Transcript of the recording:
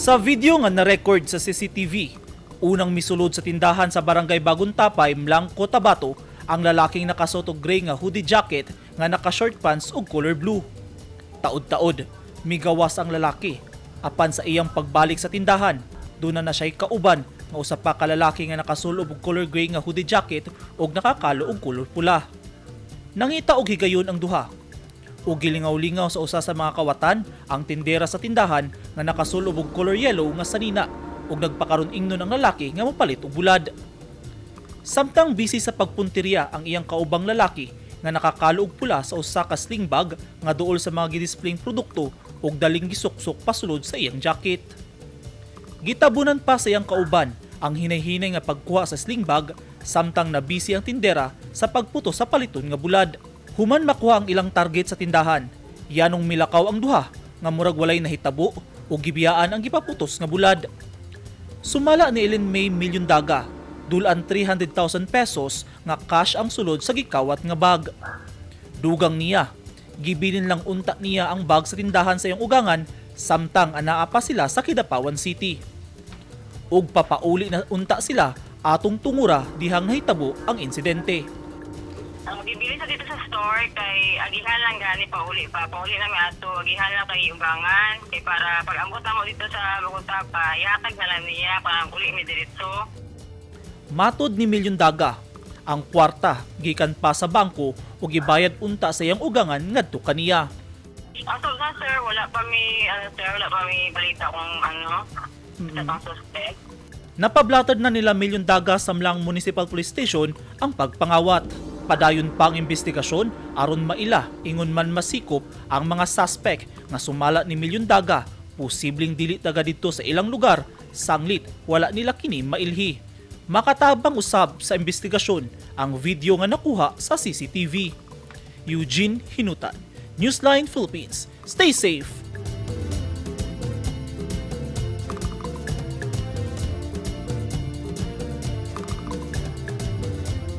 Sa video nga na-record sa CCTV, unang misulod sa tindahan sa barangay Bagong Tapay, Mlangco, Tabato, ang lalaking nakasuot og gray nga hoodie jacket nga naka-short pants ug color blue. Taod-taod, migawas ang lalaki. Apan sa iyang pagbalik sa tindahan, doon na siya'y kauban nga usa pa ka lalaki nga nakasulob og color gray nga hoodie jacket ug nakakalo og color pula. Nangita og higayon ang duha. Ug gilingaw-lingaw sa usa sa mga kawatan ang tindera sa tindahan nga nakasulob og color yellow nga sanina ug nagpakaron ingnon ang lalaki nga mopalit og bulad. Samtang busy sa pagpunteriya ang iyang kaubang lalaki nga nakakalo og pula sa usa ka sling bag nga duol sa mga gidisplayng produkto ug daling gisuksok pasulod sa iyang jacket. Gitabunan pa sa iyang kauban ang hinay-hinay nga pagkuha sa sling bag samtang na busy ang tindera sa pagputo sa paliton nga bulad. Human makuha ang ilang target sa tindahan, yanong milakaw ang duha nga murag walay nahitabo o gibiyaan ang gipaputos nga bulad. Sumala ni Ellen May Milyondaga, dulan 300,000 pesos nga cash ang sulod sa gikawat nga bag. Dugang niya, gibilin lang unta niya ang bag sa tindahan sa iyang ugangan samtang anaa pa sila sa Kidapawan City. Ug papauli na unta sila atong tungura dihang nahitabo ang insidente. Ang bibili sa dito sa store kay agihan lang gani pauli na mi ato agihan lang kay ubangan kay para pag ambot na mo dito sa Bagotapa yatag na lang niya para uli mi diretso. Matod ni Milyondaga, ang kwarta gikan pa sa bangko ug gibayad unta sa iyang ugangan ngadto kaniya. Ato na sir wala pa mi balita kung sa pang suspect. Napablatad na nila Milyondaga sa Mlang Municipal Police Station ang pagpangawat. Padayon pa ang investigasyon aron maila ingon man masikop ang mga suspect nga sumala ni Milyondaga, posibleng dili taga dito sa ilang lugar, sanglit wala nila kini mailhi. Makatabang usab sa investigasyon ang video nga nakuha sa CCTV. Eugene Hinutan, Newsline Philippines. Stay safe!